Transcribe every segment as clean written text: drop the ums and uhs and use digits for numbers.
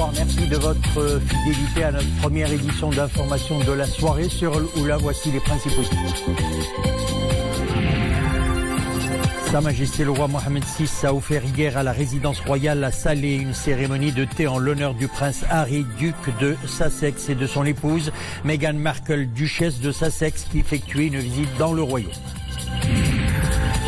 Bonsoir, merci de votre fidélité à notre première édition d'information de la soirée sur Oula. Voici les principaux. Sa Majesté le roi Mohammed VI a offert hier à la résidence royale à Salé une cérémonie de thé en l'honneur du prince Harry, duc de Sussex, et de son épouse Meghan Markle, duchesse de Sussex, qui effectuait une visite dans le royaume.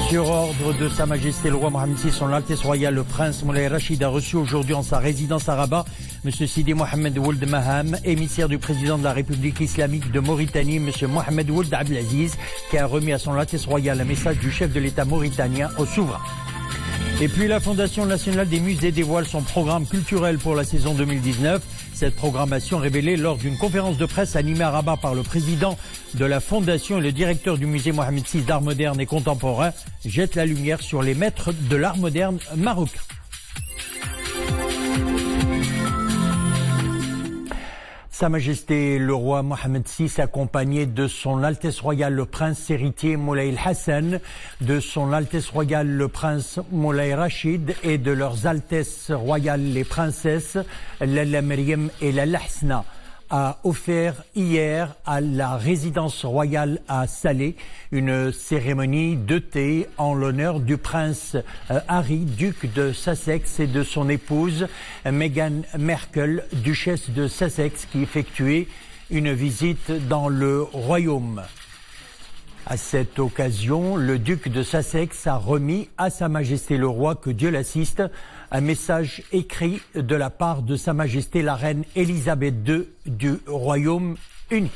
Sur ordre de Sa Majesté le roi Mohammed VI, son Altesse royale le prince Moulay Rachid a reçu aujourd'hui en sa résidence à Rabat M. Sidi Mohamed Ould Maham, émissaire du président de la République islamique de Mauritanie, M. Mohamed Ould Abdelaziz, qui a remis à son Altesse royale un message du chef de l'État mauritanien au souverain. Et puis la Fondation nationale des musées dévoile son programme culturel pour la saison 2019. Cette programmation révélée lors d'une conférence de presse animée à Rabat par le président de la Fondation et le directeur du musée Mohammed VI d'art moderne et contemporain jette la lumière sur les maîtres de l'art moderne marocain. Sa Majesté le roi Mohammed VI, accompagné de son Altesse royale le prince héritier Moulay Hassan, de son Altesse royale le prince Moulay Rachid et de leurs Altesses royales les princesses Lalla Maryam et Lalla Hasna, a offert hier à la résidence royale à Salé une cérémonie de thé en l'honneur du prince Harry, duc de Sussex, et de son épouse Meghan Markle, duchesse de Sussex, qui effectuait une visite dans le royaume. À cette occasion, le duc de Sussex a remis à Sa Majesté le roi, que Dieu l'assiste, un message écrit de la part de Sa Majesté la reine Elisabeth II du Royaume-Uni.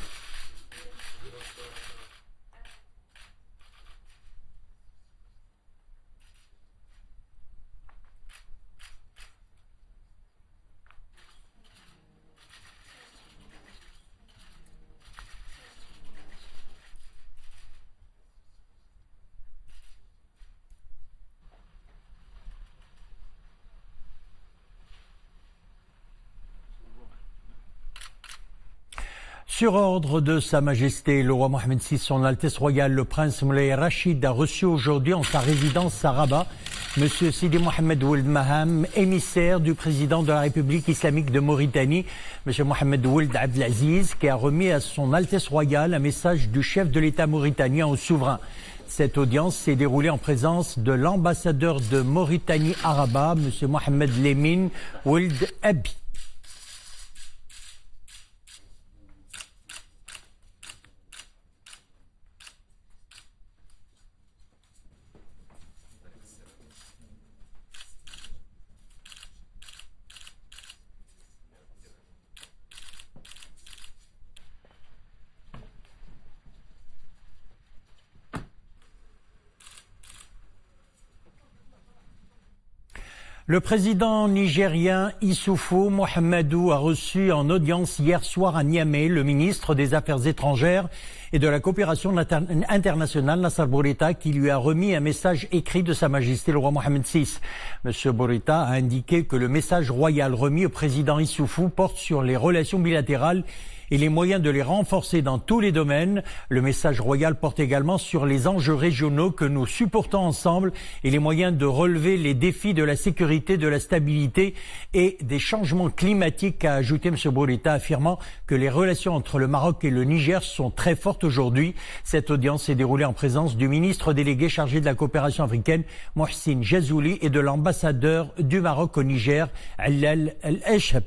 Sur ordre de Sa Majesté le roi Mohammed VI, son Altesse royale le prince Moulay Rachid a reçu aujourd'hui en sa résidence à Rabat M. Sidi Mohamed Ould Maham, émissaire du président de la République islamique de Mauritanie, M. Mohamed Ould Abdelaziz, qui a remis à son Altesse royale un message du chef de l'État mauritanien au souverain. Cette audience s'est déroulée en présence de l'ambassadeur de Mauritanie à Rabat, M. Mohamed Lemine Ould Abi. Le président nigérien Issoufou Mohamedou a reçu en audience hier soir à Niamey le ministre des Affaires étrangères et de la coopération internationale, Nassar Bourita, qui lui a remis un message écrit de Sa Majesté le roi Mohammed VI. M. Bourita a indiqué que le message royal remis au président Issoufou porte sur les relations bilatérales et les moyens de les renforcer dans tous les domaines. Le message royal porte également sur les enjeux régionaux que nous supportons ensemble et les moyens de relever les défis de la sécurité, de la stabilité et des changements climatiques, a ajouté M. Bourita, affirmant que les relations entre le Maroc et le Niger sont très fortes aujourd'hui. Cette audience s'est déroulée en présence du ministre délégué chargé de la coopération africaine, Mohsin Jazouli, et de l'ambassadeur du Maroc au Niger, Allal El-Esheb.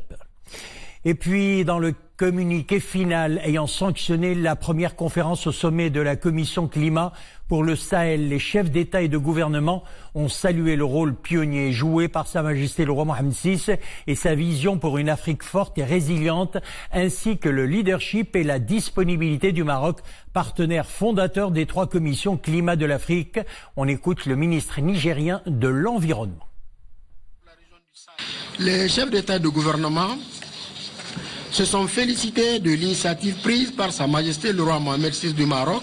Et puis, dans le communiqué final ayant sanctionné la première conférence au sommet de la Commission Climat pour le Sahel, les chefs d'État et de gouvernement ont salué le rôle pionnier joué par Sa Majesté le roi Mohammed VI et sa vision pour une Afrique forte et résiliente, ainsi que le leadership et la disponibilité du Maroc, partenaire fondateur des 3 commissions climat de l'Afrique. On écoute le ministre nigérien de l'Environnement. Les chefs d'État et de gouvernement se sont félicités de l'initiative prise par Sa Majesté le roi Mohammed VI du Maroc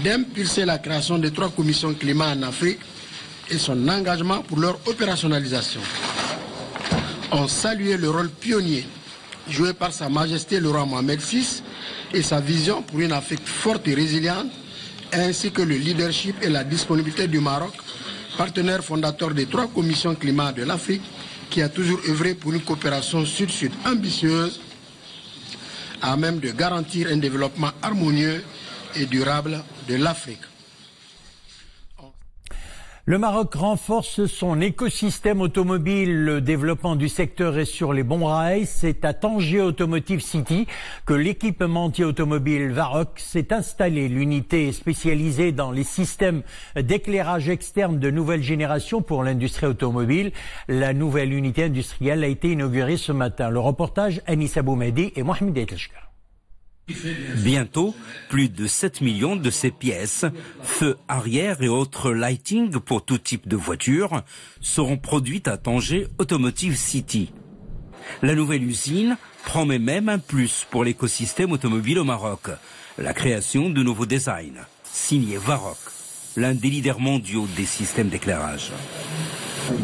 d'impulser la création de 3 commissions climat en Afrique et son engagement pour leur opérationnalisation. On saluait le rôle pionnier joué par Sa Majesté le roi Mohammed VI et sa vision pour une Afrique forte et résiliente, ainsi que le leadership et la disponibilité du Maroc, partenaire fondateur des 3 commissions climat de l'Afrique, qui a toujours œuvré pour une coopération sud-sud ambitieuse à même de garantir un développement harmonieux et durable de l'Afrique. Le Maroc renforce son écosystème automobile. Le développement du secteur est sur les bons rails. C'est à Tanger Automotive City que l'équipementier automobile Varroc s'est installé. L'unité est spécialisée dans les systèmes d'éclairage externe de nouvelle génération pour l'industrie automobile. La nouvelle unité industrielle a été inaugurée ce matin. Le reportage Anis Aboumedi et Mohamed Etelchka. Bientôt, plus de 7 millions de ces pièces, feux arrière et autres lighting pour tout type de voiture, seront produites à Tanger Automotive City. La nouvelle usine promet même un plus pour l'écosystème automobile au Maroc, la création de nouveaux designs, signé Varroc, l'un des leaders mondiaux des systèmes d'éclairage.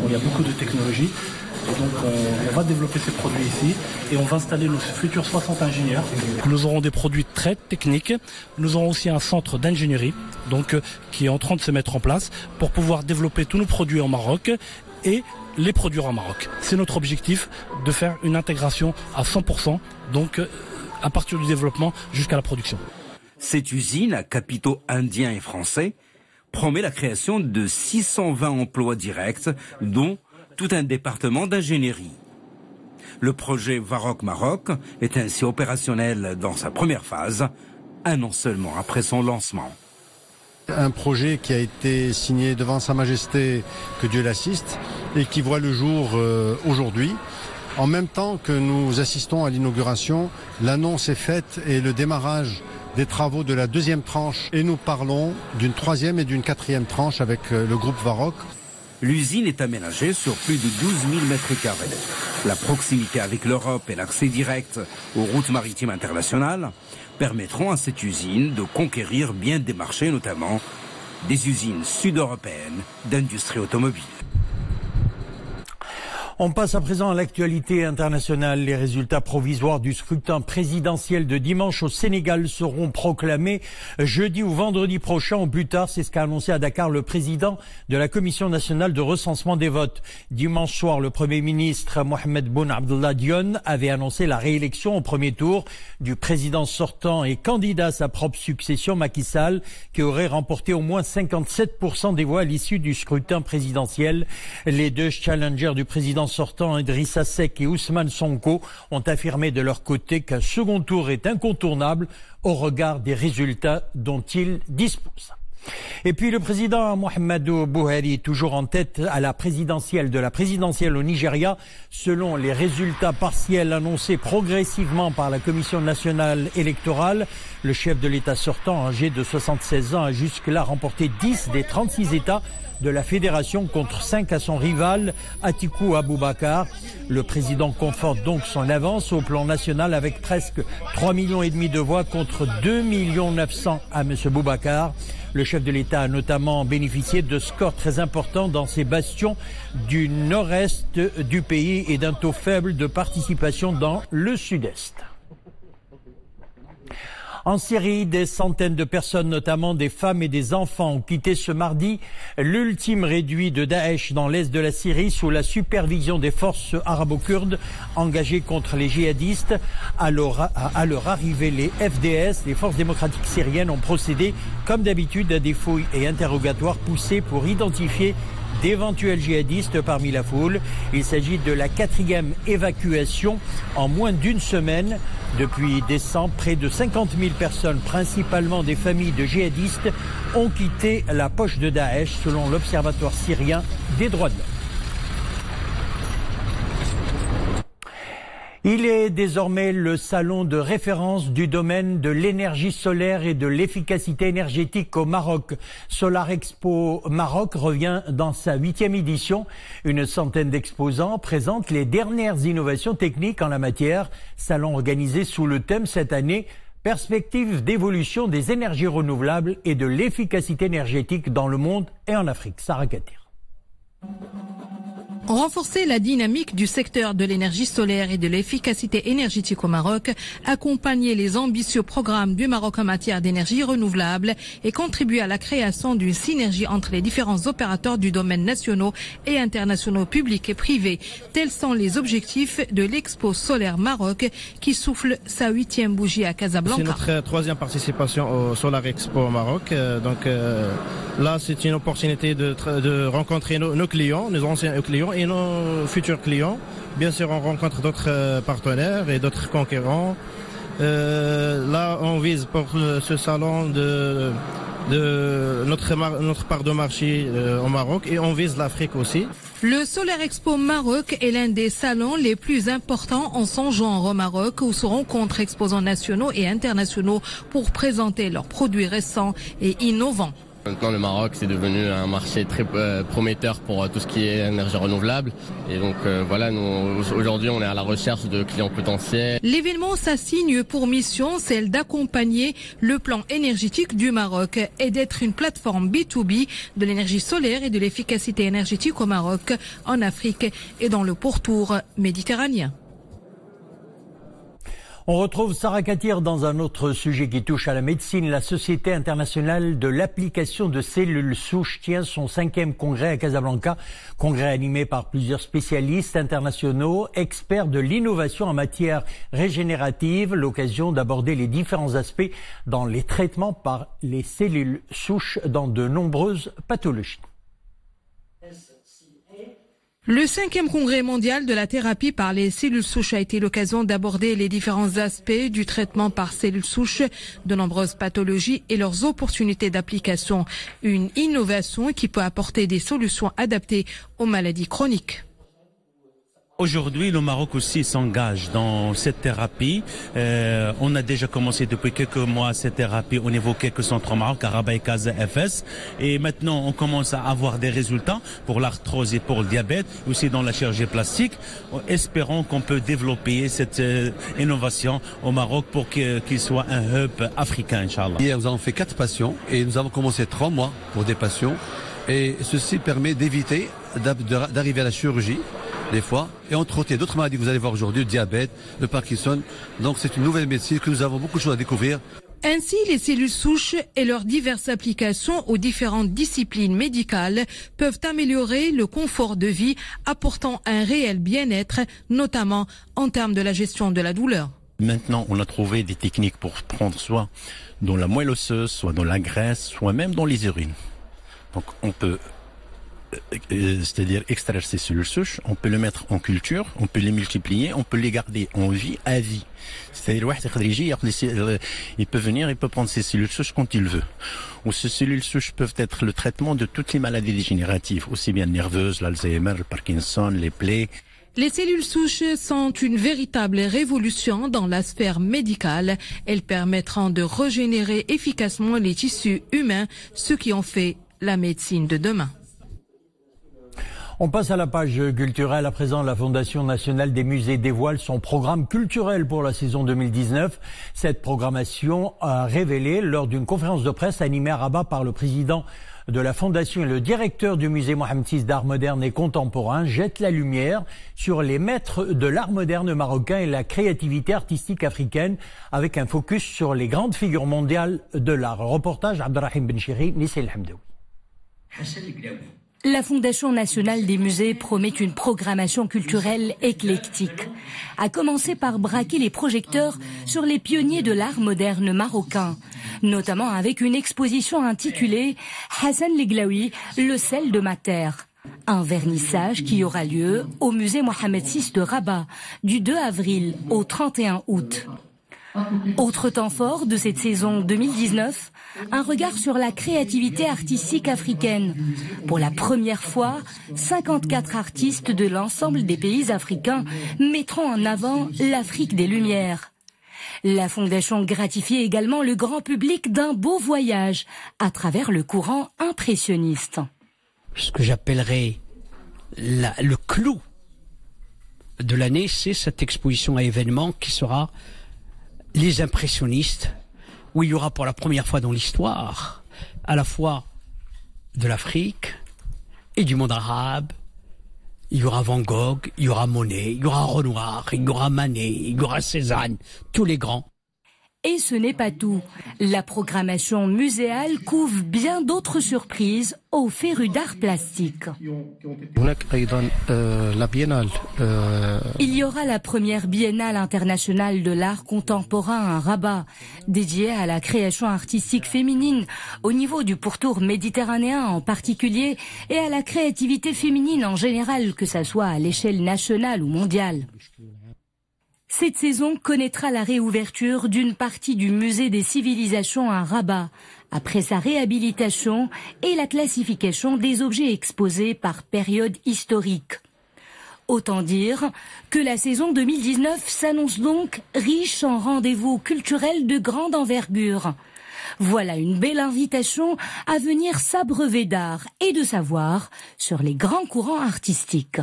Il y a beaucoup de technologies. Et donc on va développer ces produits ici et on va installer nos futurs 60 ingénieurs. Nous aurons des produits très techniques. Nous aurons aussi un centre d'ingénierie qui est en train de se mettre en place pour pouvoir développer tous nos produits en Maroc et les produire en Maroc. C'est notre objectif de faire une intégration à 100%, donc à partir du développement jusqu'à la production. Cette usine à capitaux indiens et français promet la création de 620 emplois directs, dont tout un département d'ingénierie. Le projet Varroc Maroc est ainsi opérationnel dans sa première phase, un an seulement après son lancement. Un projet qui a été signé devant Sa Majesté, que Dieu l'assiste, et qui voit le jour aujourd'hui. En même temps que nous assistons à l'inauguration, l'annonce est faite et le démarrage des travaux de la deuxième tranche. Et nous parlons d'une troisième et d'une quatrième tranche avec le groupe Varroc. L'usine est aménagée sur plus de 12 000 mètres carrés. La proximité avec l'Europe et l'accès direct aux routes maritimes internationales permettront à cette usine de conquérir bien des marchés, notamment des usines sud-européennes d'industrie automobile. On passe à présent à l'actualité internationale. Les résultats provisoires du scrutin présidentiel de dimanche au Sénégal seront proclamés jeudi ou vendredi prochain au plus tard. C'est ce qu'a annoncé à Dakar le président de la Commission nationale de recensement des votes. Dimanche soir, le Premier ministre Mohamed Boun Abdallah Dionne avait annoncé la réélection au premier tour du président sortant et candidat à sa propre succession Macky Sall, qui aurait remporté au moins 57% des voix à l'issue du scrutin présidentiel. Les deux challengers du président sortant, Idrissa Seck et Ousmane Sonko, ont affirmé de leur côté qu'un second tour est incontournable au regard des résultats dont ils disposent. Et puis le président Muhammadu Buhari, toujours en tête de la présidentielle au Nigeria, selon les résultats partiels annoncés progressivement par la Commission nationale électorale. Le chef de l'État sortant, âgé de 76 ans, a jusque-là remporté 10 des 36 États de la fédération contre 5 à son rival Atiku Abubakar. Le président conforte donc son avance au plan national avec presque 3,5 millions de voix contre 2,9 millions à M. Boubacar. Le chef de l'État a notamment bénéficié de scores très importants dans ses bastions du nord-est du pays et d'un taux faible de participation dans le sud-est. En Syrie, des centaines de personnes, notamment des femmes et des enfants, ont quitté ce mardi l'ultime réduit de Daesh dans l'est de la Syrie sous la supervision des forces arabo-kurdes engagées contre les djihadistes. À leur arrivée, les FDS, les forces démocratiques syriennes, ont procédé, comme d'habitude, à des fouilles et interrogatoires poussés pour identifier d'éventuels djihadistes parmi la foule. Il s'agit de la 4e évacuation en moins d'une semaine. Depuis décembre, près de 50 000 personnes, principalement des familles de djihadistes, ont quitté la poche de Daesh, selon l'Observatoire syrien des droits de l'homme. Il est désormais le salon de référence du domaine de l'énergie solaire et de l'efficacité énergétique au Maroc. Solar Expo Maroc revient dans sa 8e édition. Une centaine d'exposants présentent les dernières innovations techniques en la matière. Salon organisé sous le thème cette année « Perspective d'évolution des énergies renouvelables et de l'efficacité énergétique dans le monde et en Afrique ». Sarah Katir. Renforcer la dynamique du secteur de l'énergie solaire et de l'efficacité énergétique au Maroc, accompagner les ambitieux programmes du Maroc en matière d'énergie renouvelable et contribuer à la création d'une synergie entre les différents opérateurs du domaine nationaux et internationaux publics et privés. Tels sont les objectifs de l'Expo Solaire Maroc qui souffle sa 8e bougie à Casablanca. C'est notre 3e participation au Solar Expo au Maroc. Là, c'est une opportunité de rencontrer nos clients, nos anciens clients et nos futurs clients. Bien sûr, on rencontre d'autres partenaires et d'autres concurrents. Là, on vise pour ce salon de notre part de marché au Maroc et on vise l'Afrique aussi. Le Solar Expo Maroc est l'un des salons les plus importants en son genre au Maroc où se rencontrent exposants nationaux et internationaux pour présenter leurs produits récents et innovants. Maintenant, le Maroc, c'est devenu un marché très prometteur pour tout ce qui est énergie renouvelable. Et donc, voilà, nous, aujourd'hui, on est à la recherche de clients potentiels. L'événement s'assigne pour mission, celle d'accompagner le plan énergétique du Maroc et d'être une plateforme B2B de l'énergie solaire et de l'efficacité énergétique au Maroc, en Afrique et dans le pourtour méditerranéen. On retrouve Sarah Katir dans un autre sujet qui touche à la médecine. La Société internationale de l'application de cellules souches tient son 5e congrès à Casablanca. Congrès animé par plusieurs spécialistes internationaux, experts de l'innovation en matière régénérative. L'occasion d'aborder les différents aspects dans les traitements par les cellules souches dans de nombreuses pathologies. Le 5e congrès mondial de la thérapie par les cellules souches a été l'occasion d'aborder les différents aspects du traitement par cellules souches de nombreuses pathologies et leurs opportunités d'application. Une innovation qui peut apporter des solutions adaptées aux maladies chroniques. Aujourd'hui, le Maroc aussi s'engage dans cette thérapie. On a déjà commencé depuis quelques mois cette thérapie au niveau quelques centres au Maroc, à Rabat et Casa FS. Et maintenant, on commence à avoir des résultats pour l'arthrose et pour le diabète, aussi dans la chirurgie plastique. Espérons qu'on peut développer cette innovation au Maroc pour qu'il soit un hub africain, Inch'Allah. Hier, nous avons fait 4 patients et nous avons commencé 3 mois pour des patients. Et ceci permet d'éviter d'arriver à la chirurgie des fois, et on traitait d'autres maladies que vous allez voir aujourd'hui, le diabète, le Parkinson. Donc c'est une nouvelle médecine que nous avons beaucoup de choses à découvrir. Ainsi, les cellules souches et leurs diverses applications aux différentes disciplines médicales peuvent améliorer le confort de vie, apportant un réel bien-être, notamment en termes de la gestion de la douleur. Maintenant, on a trouvé des techniques pour prendre soit dans la moelle osseuse, soit dans la graisse, soit même dans les urines. Donc on peut c'est-à-dire extraire ces cellules souches, on peut les mettre en culture, on peut les multiplier, on peut les garder en vie à vie. C'est-à-dire il peut venir, il peut prendre ces cellules souches quand il veut. Ou ces cellules souches peuvent être le traitement de toutes les maladies dégénératives, aussi bien nerveuses, l'Alzheimer, le Parkinson, les plaies. Les cellules souches sont une véritable révolution dans la sphère médicale. Elles permettront de régénérer efficacement les tissus humains, ce qui en fait la médecine de demain. On passe à la page culturelle. À présent, la Fondation nationale des musées dévoile son programme culturel pour la saison 2019. Cette programmation a révélé lors d'une conférence de presse animée à Rabat par le président de la Fondation et le directeur du musée Mohamed VI d'art moderne et contemporain jette la lumière sur les maîtres de l'art moderne marocain et la créativité artistique africaine avec un focus sur les grandes figures mondiales de l'art. Reportage Abdelrahim Benchiri, Nissel Hamdaoui. La Fondation nationale des musées promet une programmation culturelle éclectique, à commencer par braquer les projecteurs sur les pionniers de l'art moderne marocain, notamment avec une exposition intitulée Hassan Leglaoui, le sel de ma terre. Un vernissage qui aura lieu au musée Mohamed VI de Rabat du 2 avril au 31 août. Autre temps fort de cette saison 2019, un regard sur la créativité artistique africaine. Pour la première fois, 54 artistes de l'ensemble des pays africains mettront en avant l'Afrique des Lumières. La Fondation gratifie également le grand public d'un beau voyage à travers le courant impressionniste. Ce que j'appellerais le clou de l'année, c'est cette exposition à événements qui sera les impressionnistes, où il y aura pour la première fois dans l'histoire à la fois de l'Afrique et du monde arabe, Il y aura Van Gogh, il y aura Monet, il y aura Renoir, il y aura Manet, il y aura Cézanne, tous les grands. Et ce n'est pas tout. La programmation muséale couvre bien d'autres surprises aux férus d'art plastique. La biennale. Il y aura la première biennale internationale de l'art contemporain à Rabat, dédiée à la création artistique féminine, au niveau du pourtour méditerranéen en particulier, et à la créativité féminine en général, que ça soit à l'échelle nationale ou mondiale. Cette saison connaîtra la réouverture d'une partie du musée des civilisations à Rabat, après sa réhabilitation et la classification des objets exposés par période historique. Autant dire que la saison 2019 s'annonce donc riche en rendez-vous culturels de grande envergure. Voilà une belle invitation à venir s'abreuver d'art et de savoir sur les grands courants artistiques.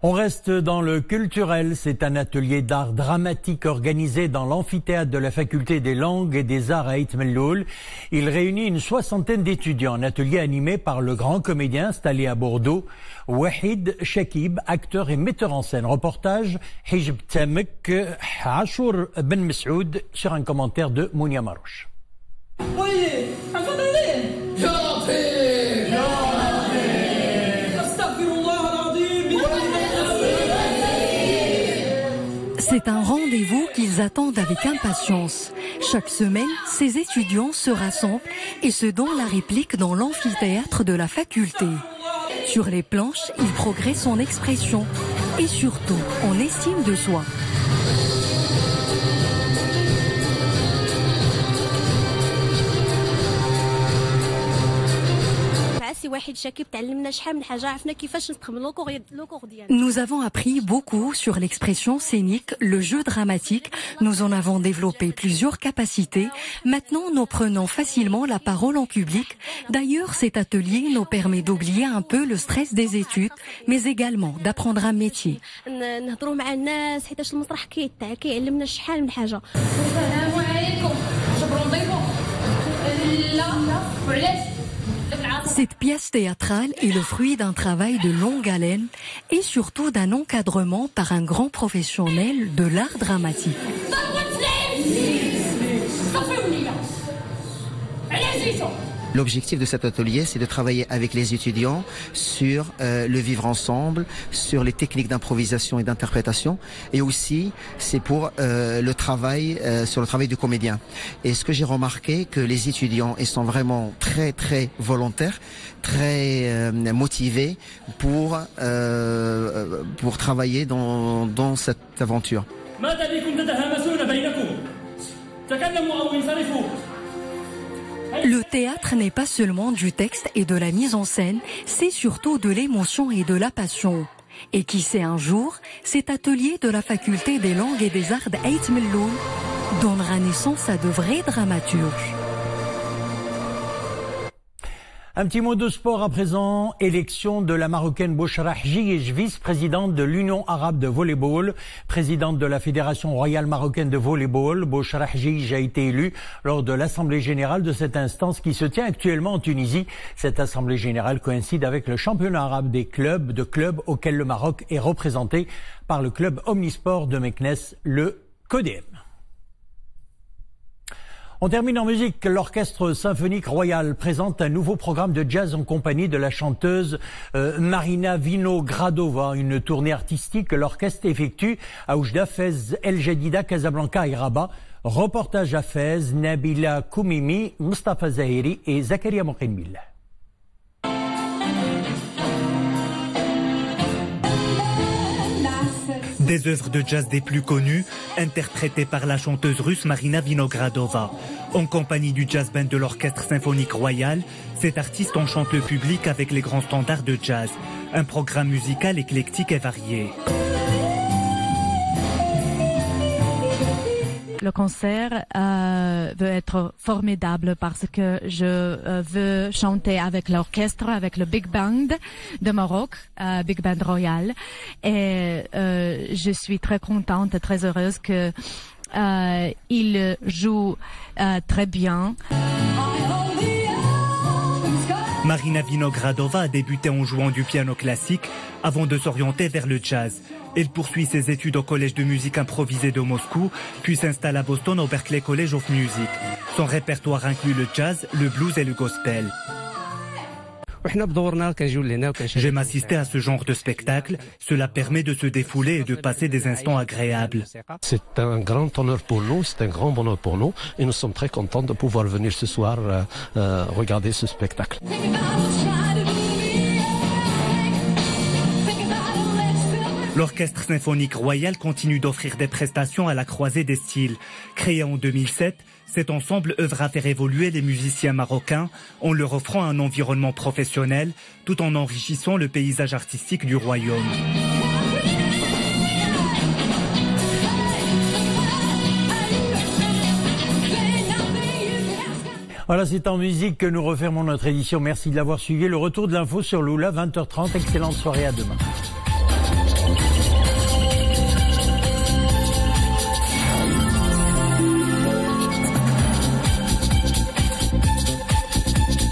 On reste dans le culturel. C'est un atelier d'art dramatique organisé dans l'amphithéâtre de la faculté des langues et des arts à Ait Melloul. Il réunit une soixantaine d'étudiants. Un atelier animé par le grand comédien installé à Bordeaux, Wahid Chakib, acteur et metteur en scène. Reportage Hijb Tamek, Achour Ben Messoud, sur un commentaire de Mounia Marouche. C'est un rendez-vous qu'ils attendent avec impatience. Chaque semaine, ces étudiants se rassemblent et se donnent la réplique dans l'amphithéâtre de la faculté. Sur les planches, ils progressent en expression et surtout en estime de soi. Nous avons appris beaucoup sur l'expression scénique, le jeu dramatique. Nous en avons développé plusieurs capacités. Maintenant, nous prenons facilement la parole en public. D'ailleurs, cet atelier nous permet d'oublier un peu le stress des études, mais également d'apprendre un métier. Cette pièce théâtrale est le fruit d'un travail de longue haleine et surtout d'un encadrement par un grand professionnel de l'art dramatique. L'objectif de cet atelier, c'est de travailler avec les étudiants sur le vivre ensemble, sur les techniques d'improvisation et d'interprétation, et aussi c'est pour le travail sur le travail du comédien. Et ce que j'ai remarqué, que les étudiants ils sont vraiment très très volontaires, très motivés pour travailler dans cette aventure. Le théâtre n'est pas seulement du texte et de la mise en scène, c'est surtout de l'émotion et de la passion. Et qui sait, un jour, cet atelier de la faculté des langues et des arts d'Ait Melloul donnera naissance à de vrais dramaturges. Un petit mot de sport à présent. Élection de la Marocaine Bouchra Hjiyej, vice-présidente de l'Union arabe de volleyball, présidente de la Fédération royale marocaine de volleyball. Bouchra Hjiyej a été élue lors de l'Assemblée générale de cette instance qui se tient actuellement en Tunisie. Cette Assemblée générale coïncide avec le championnat arabe des clubs auquel le Maroc est représenté par le club omnisport de Meknes, le CODEM. On termine en musique. L'Orchestre symphonique royal présente un nouveau programme de jazz en compagnie de la chanteuse Marina Vinogradova. Une tournée artistique que l'orchestre effectue à Oujda, Fès, El Jadida, Casablanca et Rabat. Reportage à Fès, Nabila Koumimi, Mustafa Zahiri et Zakaria Moukhenbil. Des œuvres de jazz des plus connues, interprétées par la chanteuse russe Marina Vinogradova. En compagnie du jazz band de l'Orchestre symphonique royal, cet artiste enchante le public avec les grands standards de jazz. Un programme musical éclectique et varié. Le concert veut être formidable parce que je veux chanter avec l'orchestre, avec le Big Band de Maroc, Big Band Royal. Et je suis très contente et très heureuse que il joue très bien. Marina Vinogradova a débuté en jouant du piano classique avant de s'orienter vers le jazz. Elle poursuit ses études au Collège de musique improvisée de Moscou, puis s'installe à Boston au Berklee College of Music. Son répertoire inclut le jazz, le blues et le gospel. J'aime assister à ce genre de spectacle. Cela permet de se défouler et de passer des instants agréables. C'est un grand honneur pour nous, c'est un grand bonheur pour nous et nous sommes très contents de pouvoir venir ce soir regarder ce spectacle. L'Orchestre symphonique royal continue d'offrir des prestations à la croisée des styles. Créé en 2007, cet ensemble œuvre à faire évoluer les musiciens marocains en leur offrant un environnement professionnel tout en enrichissant le paysage artistique du royaume. Voilà, c'est en musique que nous refermons notre édition. Merci de l'avoir suivi. Le retour de l'info sur Lula, 20h30. Excellente soirée, à demain.